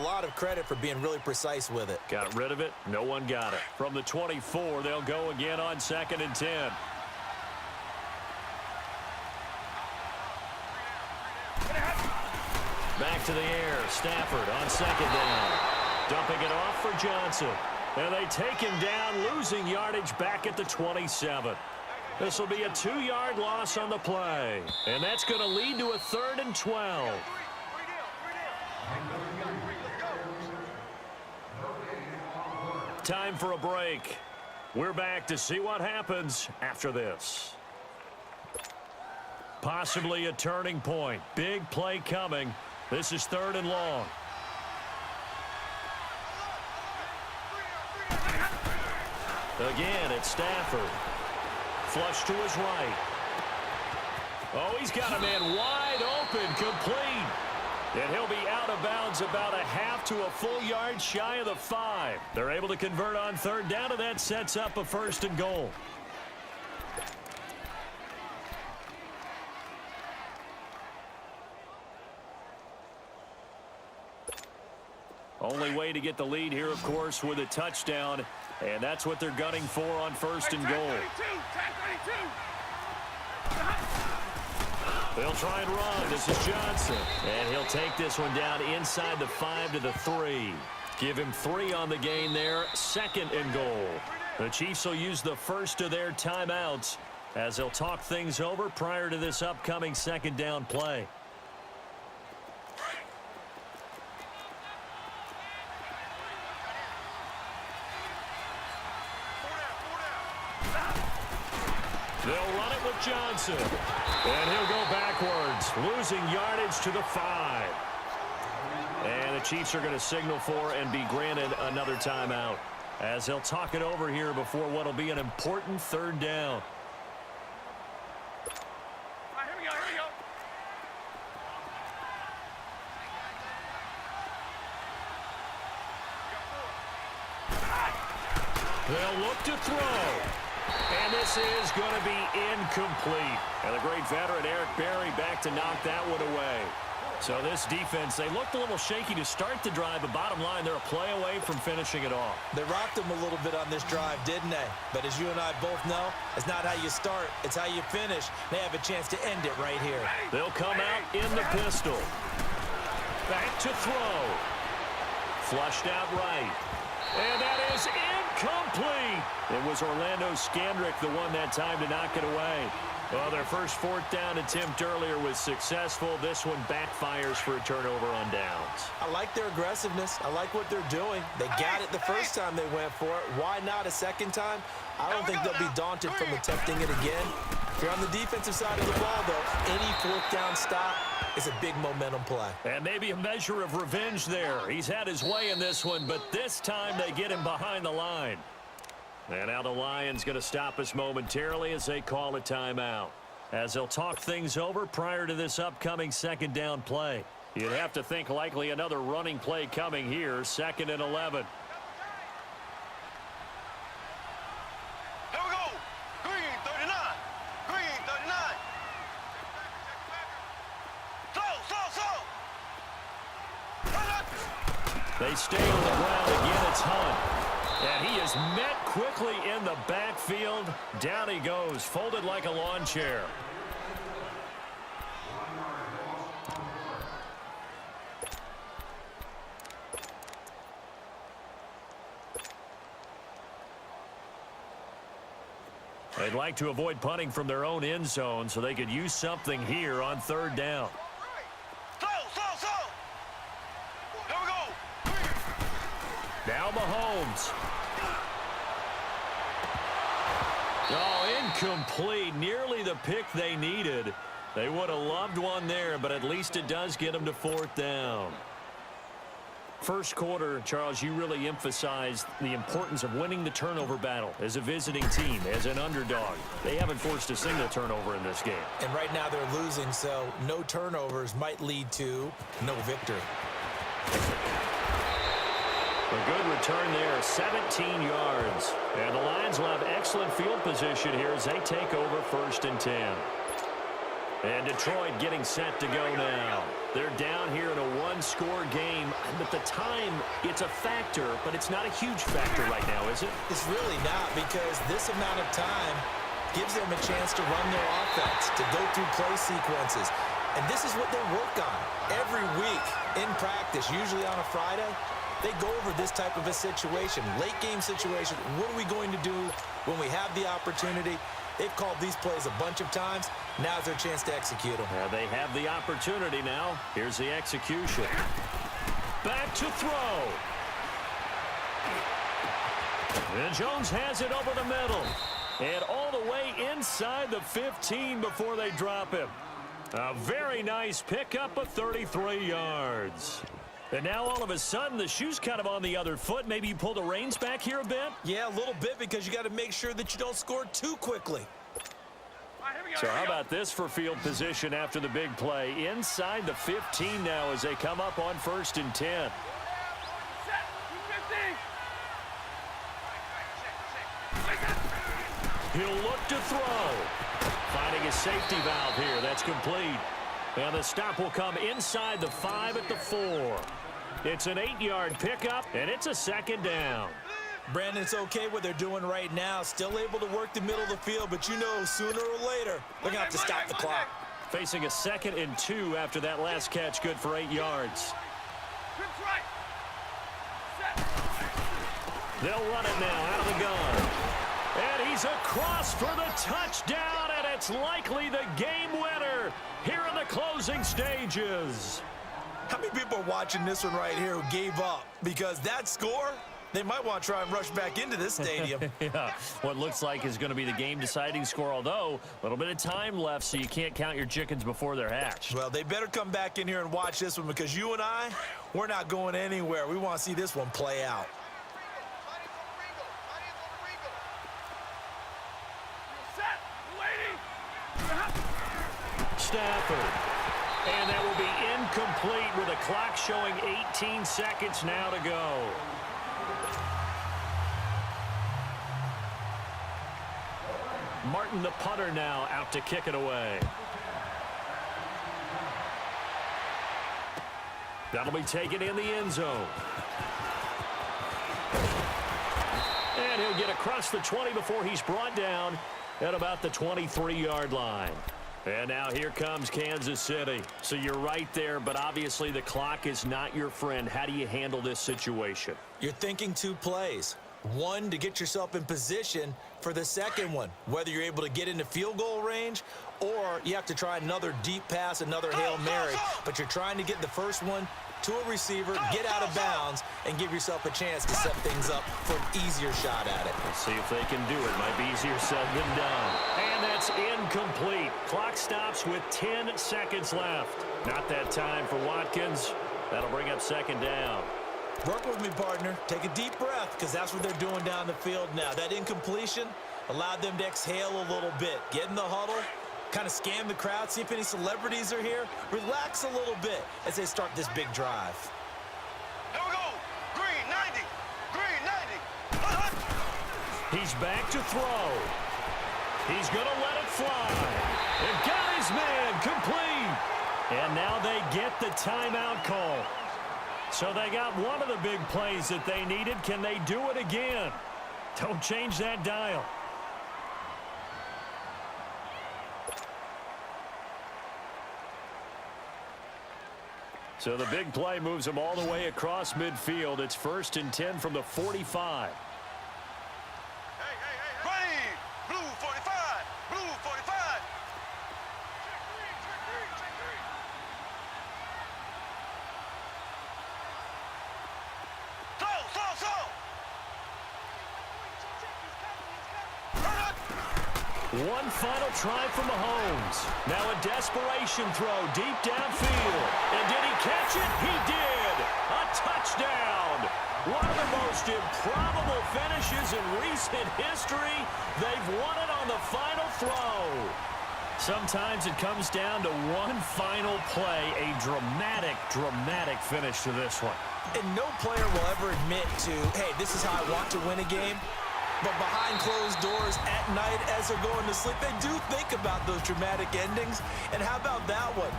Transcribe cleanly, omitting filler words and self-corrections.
lot of credit for being really precise with it. Got rid of it. No one got it. From the 24, they'll go again on 2nd and 10. Back to the air. Stafford on 2nd down. Dumping it off for Johnson. And they take him down, losing yardage back at the 27. This will be a 2-yard loss on the play. And that's going to lead to a 3rd and 12. Time for a break. We're back to see what happens after this. Possibly a turning point. Big play coming. This is 3rd and long. Again, it's Stafford. Flush to his right. Oh, he's got a man wide open, complete. And he'll be out of bounds about a half to a full yard shy of the 5. They're able to convert on 3rd down, and that sets up a 1st and goal. Only way to get the lead here, of course, with a touchdown. And that's what they're gunning for on 1st and goal. They'll try and run. This is Johnson. And he'll take this one down inside the 5 to the 3. Give him 3 on the gain there. 2nd and goal. The Chiefs will use the first of their timeouts as they'll talk things over prior to this upcoming 2nd down play. They'll run it with Johnson. And he'll go backwards, losing yardage to the 5. And the Chiefs are going to signal for and be granted another timeout as they'll talk it over here before what will be an important 3rd down. All right, here we go. They'll look to throw. And this is going to be incomplete. And the great veteran Eric Berry back to knock that one away. So this defense, they looked a little shaky to start the drive, but bottom line, they're a play away from finishing it off. They rocked them a little bit on this drive, didn't they? But as you and I both know, it's not how you start, it's how you finish. They have a chance to end it right here. They'll come out in the pistol. Back to throw. Flushed out right. And that is incomplete. It was Orlando Scandrick the one that time to knock it away. Well, their first 4th down attempt earlier was successful. This one backfires for a turnover on downs. I like their aggressiveness. I like what they're doing. They got it the first time they went for it. Why not a second time? I don't think they'll be daunted from attempting it again. If you're on the defensive side of the ball, though, any 4th down stop is a big momentum play. And maybe a measure of revenge there. He's had his way in this one, but this time they get him behind the line. And now the Lions going to stop us momentarily as they call a timeout. As they'll talk things over prior to this upcoming 2nd down play. You'd have to think likely another running play coming here, 2nd and 11. Here we go. Green 39. Green 39. Slow. They stay on the ground again. It's Hunt. And he is met quickly in the backfield. Down he goes, folded like a lawn chair. They'd like to avoid punting from their own end zone so they could use something here on 3rd down. Slow. Here we go. Now Mahomes. Oh, incomplete. Nearly the pick they needed. They would have loved one there, but at least it does get them to 4th down. First quarter, Charles, you really emphasized the importance of winning the turnover battle as a visiting team, as an underdog. They haven't forced a single turnover in this game. And right now they're losing, so no turnovers might lead to no victory. A good return there, 17 yards. And the Lions will have excellent field position here as they take over 1st and 10. And Detroit getting set to go now. They're down here in a one-score game, but the time, it's a factor, but it's not a huge factor right now, is it? It's really not, because this amount of time gives them a chance to run their offense, to go through play sequences. And this is what they work on every week in practice, usually on a Friday. They go over this type of a situation, late game situation. What are we going to do when we have the opportunity? They've called these plays a bunch of times. Now's their chance to execute them. Yeah, they have the opportunity now. Here's the execution. Back to throw. And Jones has it over the middle. And all the way inside the 15 before they drop him. A very nice pickup of 33 yards. And now all of a sudden the shoe's kind of on the other foot. Maybe you pull the reins back here a bit? Yeah, a little bit, because you got to make sure that you don't score too quickly. So how about this for field position after the big play? Inside the 15 now as they come up on 1st and 10. He'll look to throw. Finding a safety valve here. That's complete. And the stop will come inside the 5 at the 4. It's an 8-yard pickup, and it's a 2nd down. Brandon, it's okay what they're doing right now. Still able to work the middle of the field, but you know sooner or later they're going to have to stop the clock. Facing a 2nd and 2 after that last catch, good for 8 yards. They'll run it now out of the gun. And he's across for the touchdown, and it's likely the game winner here in the closing stages. How many people are watching this one right here who gave up? Because that score, they might want to try and rush back into this stadium. Yeah, what looks like is going to be the game-deciding score, although a little bit of time left, so you can't count your chickens before they're hatched. Well, they better come back in here and watch this one, because you and I, we're not going anywhere. We want to see this one play out. Stafford. And that will be incomplete with a clock showing 18 seconds now to go. Martin, the punter, now out to kick it away. That'll be taken in the end zone. And he'll get across the 20 before he's brought down at about the 23-yard line. And now here comes Kansas City. So you're right there, but obviously the clock is not your friend. How do you handle this situation? You're thinking 2 plays. One, to get yourself in position for the second one, whether you're able to get into field goal range or you have to try another deep pass, another Hail Mary. But you're trying to get the first one to a receiver, get out of bounds, and give yourself a chance to set things up for an easier shot at it. Let's see if they can do it. Might be easier said than done. And that's incomplete. Clock stops with 10 seconds left. Not that time for Watkins. That'll bring up 2nd down. Work with me, partner. Take a deep breath, because that's what they're doing down the field now. That incompletion allowed them to exhale a little bit. Get in the huddle, kind of scan the crowd, see if any celebrities are here. Relax a little bit as they start this big drive. Here we go. Green 90. Green 90. He's back to throw. He's going to let it fly. And got his man complete. And now they get the timeout call. So they got one of the big plays that they needed. Can they do it again? Don't change that dial. So the big play moves them all the way across midfield. It's 1st and 10 from the 45. Ready. Blue 45. Blue 45. Slow. One final try from Mahomes. Now a desperation throw deep downfield. And did he catch it? He did. A touchdown. One of the most improbable finishes in recent history. They've won it on the final throw. Sometimes it comes down to one final play. A dramatic finish to this one. And no player will ever admit to, hey, this is how I want to win a game. But behind closed doors at night as they're going to sleep, they do think about those dramatic endings. And how about that one?